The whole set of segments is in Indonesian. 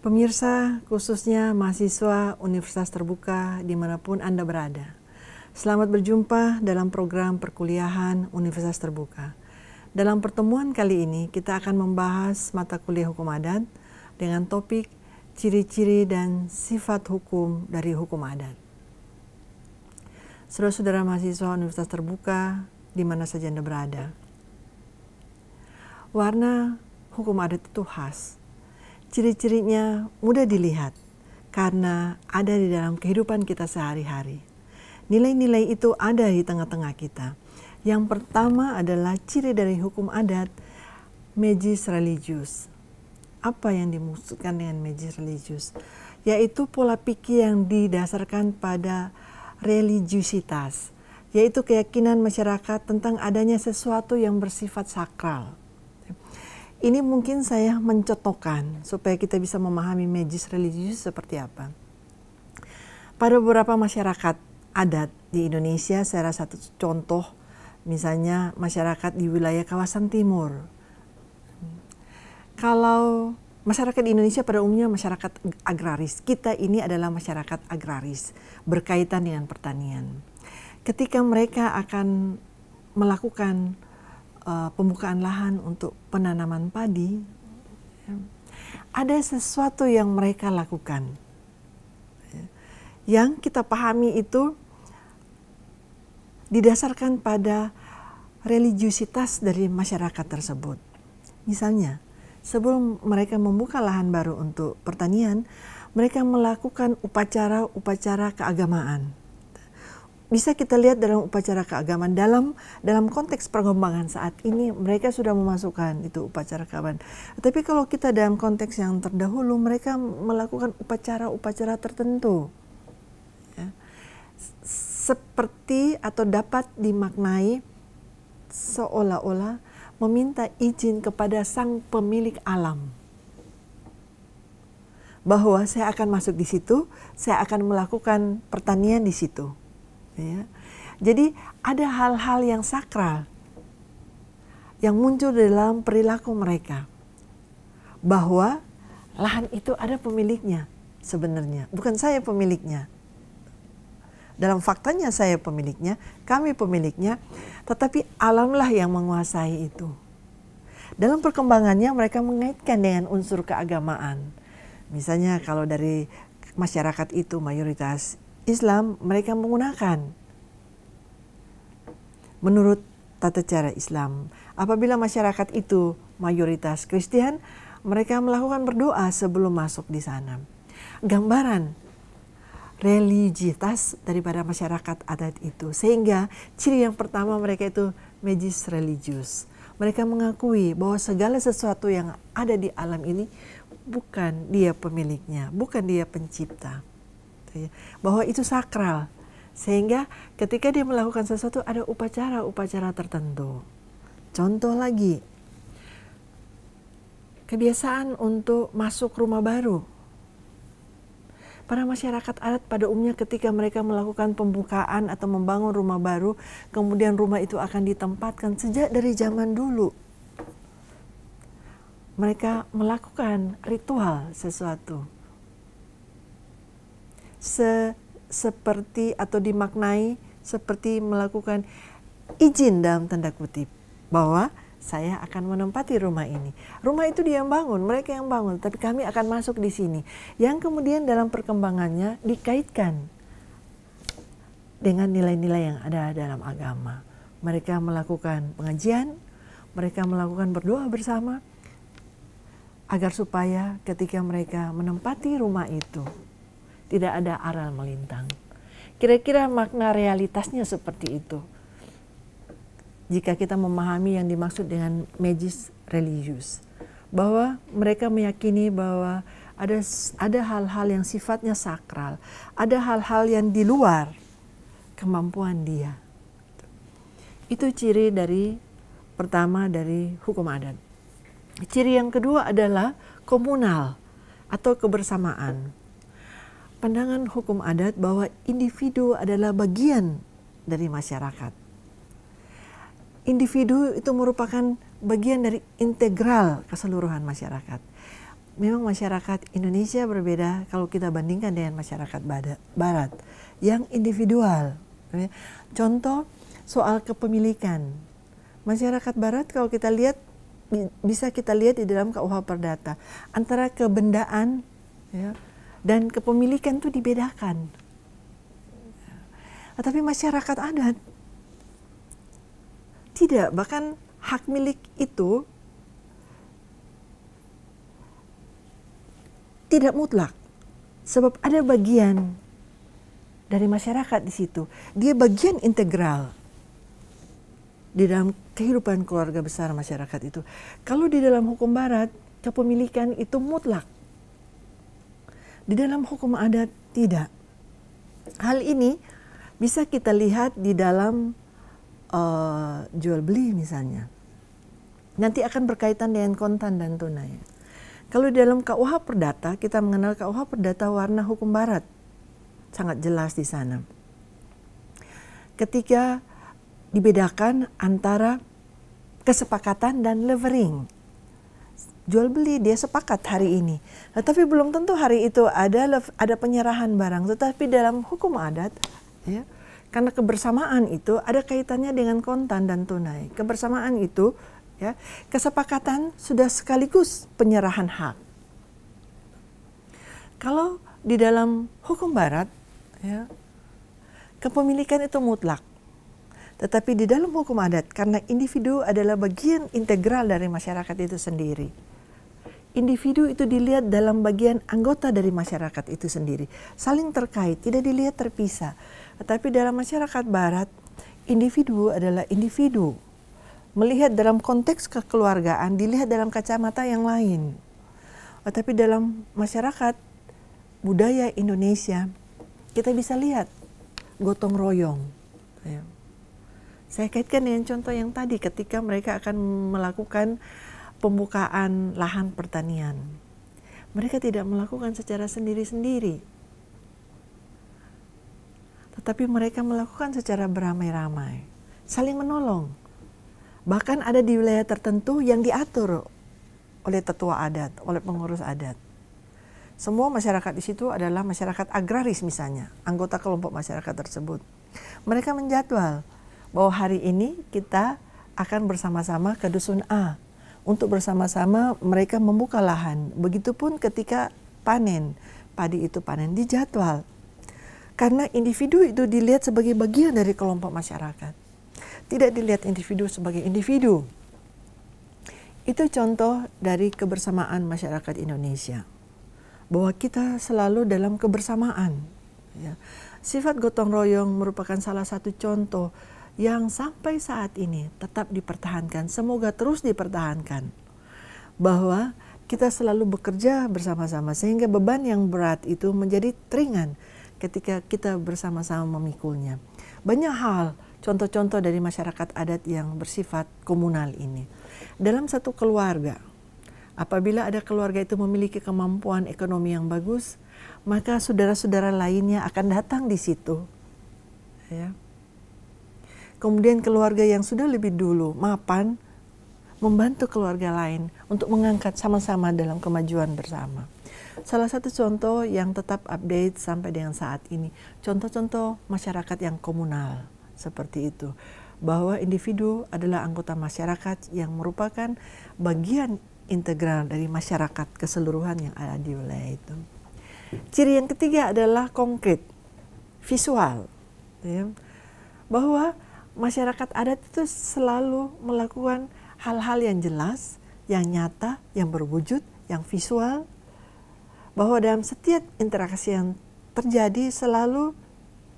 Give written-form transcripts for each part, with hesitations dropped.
Pemirsa, khususnya mahasiswa Universitas Terbuka dimanapun Anda berada. Selamat berjumpa dalam program perkuliahan Universitas Terbuka. Dalam pertemuan kali ini, kita akan membahas mata kuliah hukum adat dengan topik ciri-ciri dan sifat hukum dari hukum adat. Saudara-saudara mahasiswa Universitas Terbuka, di mana saja Anda berada. Warna hukum adat itu khas. Ciri-cirinya mudah dilihat karena ada di dalam kehidupan kita sehari-hari. Nilai-nilai itu ada di tengah-tengah kita. Yang pertama adalah ciri dari hukum adat, magis religius. Apa yang dimaksudkan dengan magis religius? Yaitu pola pikir yang didasarkan pada religiusitas, yaitu keyakinan masyarakat tentang adanya sesuatu yang bersifat sakral. Ini mungkin saya mencontohkan supaya kita bisa memahami magis religius seperti apa. Pada beberapa masyarakat adat di Indonesia, saya rasa satu contoh, misalnya masyarakat di wilayah kawasan timur. Kalau masyarakat di Indonesia pada umumnya masyarakat agraris, kita ini adalah masyarakat agraris, berkaitan dengan pertanian. Ketika mereka akan melakukan pembukaan lahan untuk penanaman padi, ada sesuatu yang mereka lakukan. Yang kita pahami itu didasarkan pada religiusitas dari masyarakat tersebut. Misalnya, sebelum mereka membuka lahan baru untuk pertanian, mereka melakukan upacara-upacara keagamaan. Bisa kita lihat dalam upacara keagamaan, dalam konteks perkembangan saat ini mereka sudah memasukkan itu upacara keagamaan. Tapi kalau kita dalam konteks yang terdahulu, mereka melakukan upacara-upacara tertentu. Ya. Seperti atau dapat dimaknai seolah-olah meminta izin kepada sang pemilik alam. Bahwa saya akan masuk di situ, saya akan melakukan pertanian di situ. Ya. Jadi ada hal-hal yang sakral yang muncul dalam perilaku mereka, bahwa lahan itu ada pemiliknya sebenarnya, bukan saya pemiliknya. Dalam faktanya saya pemiliknya, kami pemiliknya, tetapi alamlah yang menguasai itu. Dalam perkembangannya mereka mengaitkan dengan unsur keagamaan. Misalnya kalau dari masyarakat itu mayoritas Islam, mereka menggunakan menurut tata cara Islam. Apabila masyarakat itu mayoritas Kristen, mereka melakukan berdoa sebelum masuk di sana. Gambaran religiusitas daripada masyarakat adat itu. Sehingga ciri yang pertama mereka itu magis religius. Mereka mengakui bahwa segala sesuatu yang ada di alam ini bukan dia pemiliknya, bukan dia pencipta. Bahwa itu sakral, sehingga ketika dia melakukan sesuatu ada upacara-upacara tertentu. Contoh lagi, kebiasaan untuk masuk rumah baru. Para masyarakat adat pada umumnya ketika mereka melakukan pembukaan atau membangun rumah baru, kemudian rumah itu akan ditempatkan sejak dari zaman dulu. Mereka melakukan ritual sesuatu. Seperti atau dimaknai seperti melakukan izin dalam tanda kutip bahwa saya akan menempati rumah ini. Rumah itu dia yang bangun, mereka yang bangun, tapi kami akan masuk di sini. Yang kemudian dalam perkembangannya dikaitkan dengan nilai-nilai yang ada dalam agama. Mereka melakukan pengajian, mereka melakukan berdoa bersama agar supaya ketika mereka menempati rumah itu tidak ada aral melintang. Kira-kira makna realitasnya seperti itu. Jika kita memahami yang dimaksud dengan magis religius, bahwa mereka meyakini bahwa ada hal-hal yang sifatnya sakral, ada hal-hal yang di luar kemampuan dia. Itu ciri dari pertama dari hukum adat. Ciri yang kedua adalah komunal atau kebersamaan. Pandangan hukum adat bahwa individu adalah bagian dari masyarakat. Individu itu merupakan bagian dari integral keseluruhan masyarakat. memang masyarakat Indonesia berbeda kalau kita bandingkan dengan masyarakat Barat yang individual. Contoh soal kepemilikan. Masyarakat Barat kalau kita lihat, bisa kita lihat di dalam KUH Perdata, antara kebendaan ya, dan kepemilikan itu dibedakan. Tetapi masyarakat adat tidak, bahkan hak milik itu tidak mutlak, sebab ada bagian dari masyarakat di situ. Dia bagian integral di dalam kehidupan keluarga besar masyarakat itu. Kalau di dalam hukum Barat, kepemilikan itu mutlak. Di dalam hukum adat tidak. Hal ini bisa kita lihat di dalam jual beli misalnya. Nanti akan berkaitan dengan kontan dan tunai. Kalau di dalam KUH Perdata, kita mengenal KUH Perdata warna hukum Barat. Sangat jelas di sana. Ketika dibedakan antara kesepakatan dan levering. Jual beli dia sepakat hari ini. Tetapi belum tentu hari itu ada penyerahan barang. Tetapi dalam hukum adat, ya, karena kebersamaan itu ada kaitannya dengan kontan dan tunai. Kebersamaan itu, ya, kesepakatan sudah sekaligus penyerahan hak. Kalau di dalam hukum Barat, ya, kepemilikan itu mutlak. Tetapi di dalam hukum adat, karena individu adalah bagian integral dari masyarakat itu sendiri. Individu itu dilihat dalam bagian anggota dari masyarakat itu sendiri. Saling terkait, tidak dilihat terpisah. Tetapi dalam masyarakat Barat, individu adalah individu. Melihat dalam konteks kekeluargaan, dilihat dalam kacamata yang lain. Tetapi dalam masyarakat budaya Indonesia, kita bisa lihat gotong royong. Saya kaitkan dengan contoh yang tadi ketika mereka akan melakukan pembukaan lahan pertanian. Mereka tidak melakukan secara sendiri-sendiri. Tetapi mereka melakukan secara beramai-ramai. Saling menolong. Bahkan ada di wilayah tertentu yang diatur oleh tetua adat, oleh pengurus adat. Semua masyarakat di situ adalah masyarakat agraris misalnya, anggota kelompok masyarakat tersebut. Mereka menjadwal bahwa hari ini kita akan bersama-sama ke dusun A. Untuk bersama-sama mereka membuka lahan. Begitupun ketika panen, padi itu panen dijadwal. Karena individu itu dilihat sebagai bagian dari kelompok masyarakat. Tidak dilihat individu sebagai individu. Itu contoh dari kebersamaan masyarakat Indonesia. Bahwa kita selalu dalam kebersamaan. Ya. Sifat gotong royong merupakan salah satu contoh yang sampai saat ini tetap dipertahankan, semoga terus dipertahankan. Bahwa kita selalu bekerja bersama-sama sehingga beban yang berat itu menjadi ringan ketika kita bersama-sama memikulnya. Banyak hal, contoh-contoh dari masyarakat adat yang bersifat komunal ini. Dalam satu keluarga, apabila ada keluarga itu memiliki kemampuan ekonomi yang bagus, maka saudara-saudara lainnya akan datang di situ. Ya. Kemudian keluarga yang sudah lebih dulu mapan membantu keluarga lain untuk mengangkat sama-sama dalam kemajuan bersama. Salah satu contoh yang tetap update sampai dengan saat ini, contoh-contoh masyarakat yang komunal seperti itu. Bahwa individu adalah anggota masyarakat yang merupakan bagian integral dari masyarakat keseluruhan yang ada di wilayah itu. Ciri yang ketiga adalah konkret, visual. Ya. Bahwa masyarakat adat itu selalu melakukan hal-hal yang jelas, yang nyata, yang berwujud, yang visual. Bahwa dalam setiap interaksi yang terjadi selalu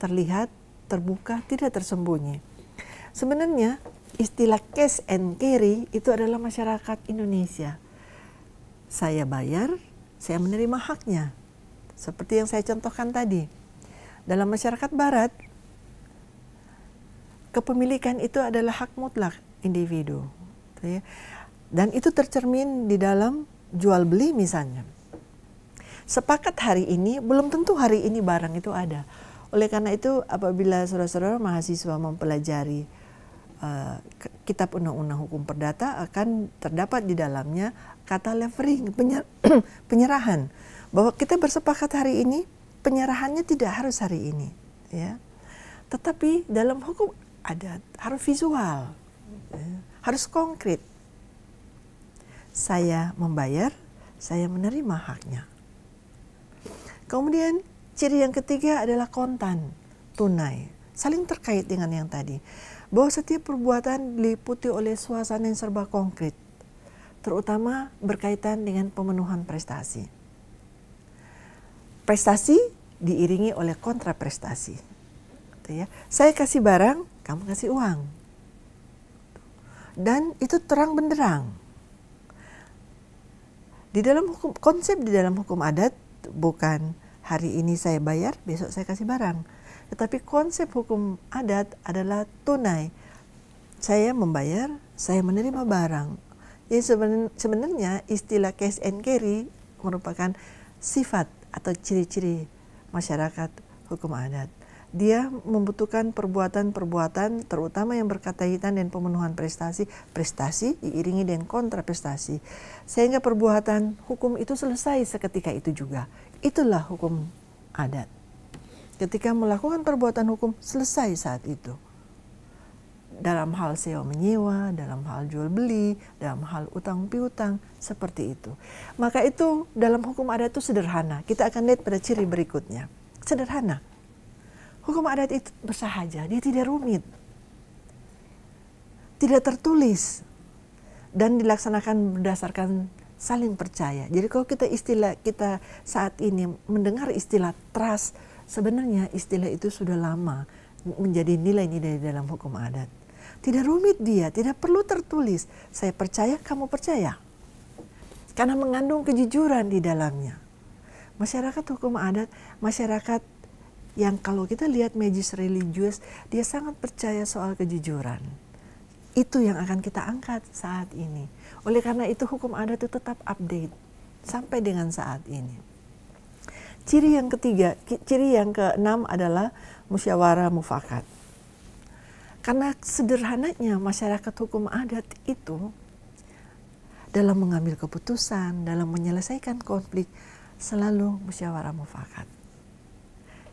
terlihat, terbuka, tidak tersembunyi. Sebenarnya istilah cash and carry itu adalah masyarakat Indonesia. Saya bayar, saya menerima haknya. Seperti yang saya contohkan tadi. Dalam masyarakat Barat, kepemilikan itu adalah hak mutlak individu. Dan itu tercermin di dalam jual beli misalnya. Sepakat hari ini, belum tentu hari ini barang itu ada. Oleh karena itu apabila saudara-saudara mahasiswa mempelajari Kitab Undang-Undang Hukum Perdata akan terdapat di dalamnya kata levering, penyerahan. Bahwa kita bersepakat hari ini, penyerahannya tidak harus hari ini, ya. Tetapi dalam hukum adat harus visual, ya, harus konkret. Saya membayar, saya menerima haknya. Kemudian ciri yang ketiga adalah kontan, tunai, saling terkait dengan yang tadi. Bahwa setiap perbuatan diliputi oleh suasana yang serba konkret, terutama berkaitan dengan pemenuhan prestasi. Prestasi diiringi oleh kontraprestasi. Ya. Saya kasih barang, kamu kasih uang. Dan itu terang benderang. Di dalam hukum, konsep di dalam hukum adat bukan hari ini saya bayar, besok saya kasih barang. Tetapi konsep hukum adat adalah tunai. Saya membayar, saya menerima barang. Jadi sebenarnya istilah cash and carry merupakan sifat atau ciri-ciri masyarakat hukum adat. Dia membutuhkan perbuatan-perbuatan terutama yang berkaitan dengan pemenuhan prestasi, prestasi diiringi dengan kontraprestasi. Sehingga perbuatan hukum itu selesai seketika itu juga. Itulah hukum adat. Ketika melakukan perbuatan hukum selesai saat itu. Dalam hal sewa menyewa, dalam hal jual beli, dalam hal utang piutang, seperti itu. Maka itu dalam hukum adat itu sederhana. Kita akan lihat pada ciri berikutnya. Sederhana. Hukum adat itu bersahaja, dia tidak rumit. Tidak tertulis. Dan dilaksanakan berdasarkan saling percaya. Jadi kalau kita saat ini mendengar istilah trust, sebenarnya istilah itu sudah lama menjadi nilai-nilai dalam hukum adat. Tidak rumit dia, tidak perlu tertulis. Saya percaya, kamu percaya. Karena mengandung kejujuran di dalamnya. Masyarakat hukum adat, masyarakat yang kalau kita lihat magis religius, dia sangat percaya soal kejujuran. Itu yang akan kita angkat saat ini. Oleh karena itu hukum adat itu tetap update sampai dengan saat ini. Ciri yang ketiga, ciri yang keenam adalah musyawarah mufakat. Karena sederhananya masyarakat hukum adat itu dalam mengambil keputusan, dalam menyelesaikan konflik selalu musyawarah mufakat.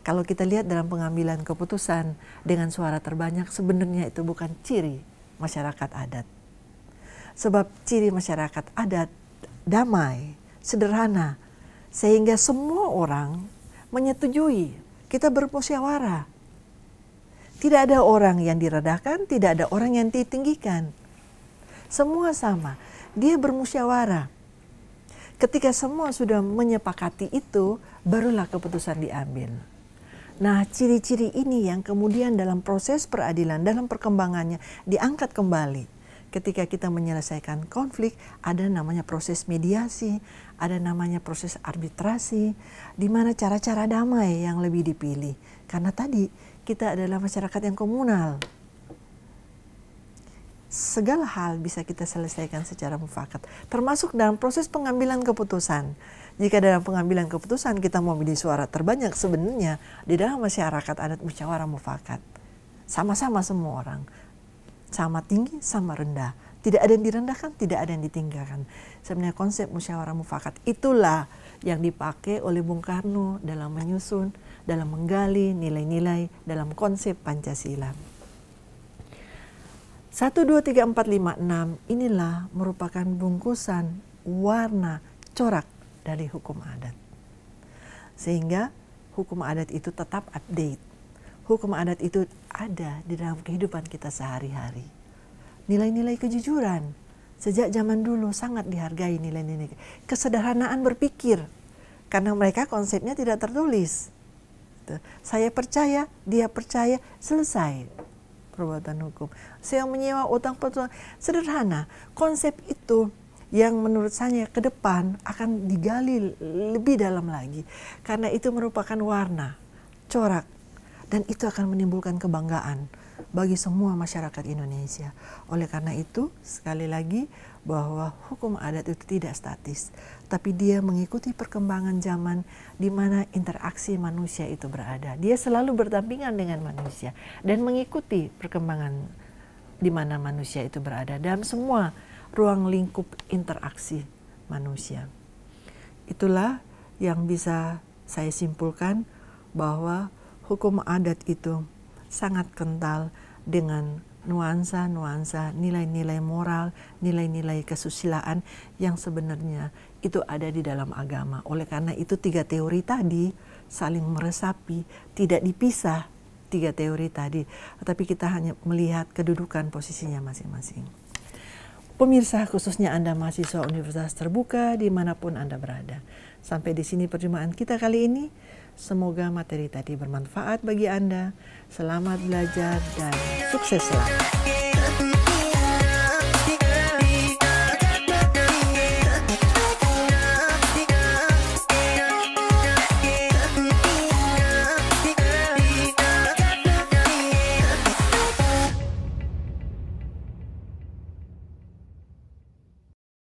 Kalau kita lihat dalam pengambilan keputusan dengan suara terbanyak, sebenarnya itu bukan ciri masyarakat adat. Sebab ciri masyarakat adat damai, sederhana, sehingga semua orang menyetujui kita bermusyawarah. Tidak ada orang yang diredahkan, tidak ada orang yang ditinggikan. Semua sama, dia bermusyawarah. Ketika semua sudah menyepakati itu, barulah keputusan diambil. Nah, ciri-ciri ini yang kemudian dalam proses peradilan, dalam perkembangannya diangkat kembali. Ketika kita menyelesaikan konflik, ada namanya proses mediasi, ada namanya proses arbitrasi, di mana cara-cara damai yang lebih dipilih. Karena tadi kita adalah masyarakat yang komunal. Segala hal bisa kita selesaikan secara mufakat, termasuk dalam proses pengambilan keputusan. Jika dalam pengambilan keputusan kita mau memilih suara terbanyak, sebenarnya di dalam masyarakat adat musyawarah mufakat. Sama-sama semua orang. Sama tinggi, sama rendah. Tidak ada yang direndahkan, tidak ada yang ditinggalkan. Sebenarnya konsep musyawarah mufakat itulah yang dipakai oleh Bung Karno dalam menyusun, dalam menggali nilai-nilai dalam konsep Pancasila. 1, 2, 3, 4, 5, 6 inilah merupakan bungkusan warna corak dari hukum adat. Sehingga hukum adat itu tetap update. Hukum adat itu ada di dalam kehidupan kita sehari-hari. Nilai-nilai kejujuran sejak zaman dulu sangat dihargai, nilai-nilai kesederhanaan berpikir, karena mereka konsepnya tidak tertulis. Saya percaya, dia percaya, selesai perbuatan hukum. Saya menyewa utang piutang, sederhana. Konsep itu yang menurut saya ke depan akan digali lebih dalam lagi, karena itu merupakan warna, corak, dan itu akan menimbulkan kebanggaan bagi semua masyarakat Indonesia. Oleh karena itu, sekali lagi, bahwa hukum adat itu tidak statis, tapi dia mengikuti perkembangan zaman di mana interaksi manusia itu berada. Dia selalu berdampingan dengan manusia dan mengikuti perkembangan di mana manusia itu berada, dalam semua ruang lingkup interaksi manusia. Itulah yang bisa saya simpulkan, bahwa hukum adat itu sangat kental dengan nuansa-nuansa, nilai-nilai moral, nilai-nilai kesusilaan yang sebenarnya itu ada di dalam agama. Oleh karena itu 3 teori tadi saling meresapi, tidak dipisah 3 teori tadi, tetapi kita hanya melihat kedudukan posisinya masing-masing. Pemirsa, khususnya Anda mahasiswa Universitas Terbuka dimanapun Anda berada. Sampai di sini perjumpaan kita kali ini. Semoga materi tadi bermanfaat bagi Anda. Selamat belajar dan sukses selalu.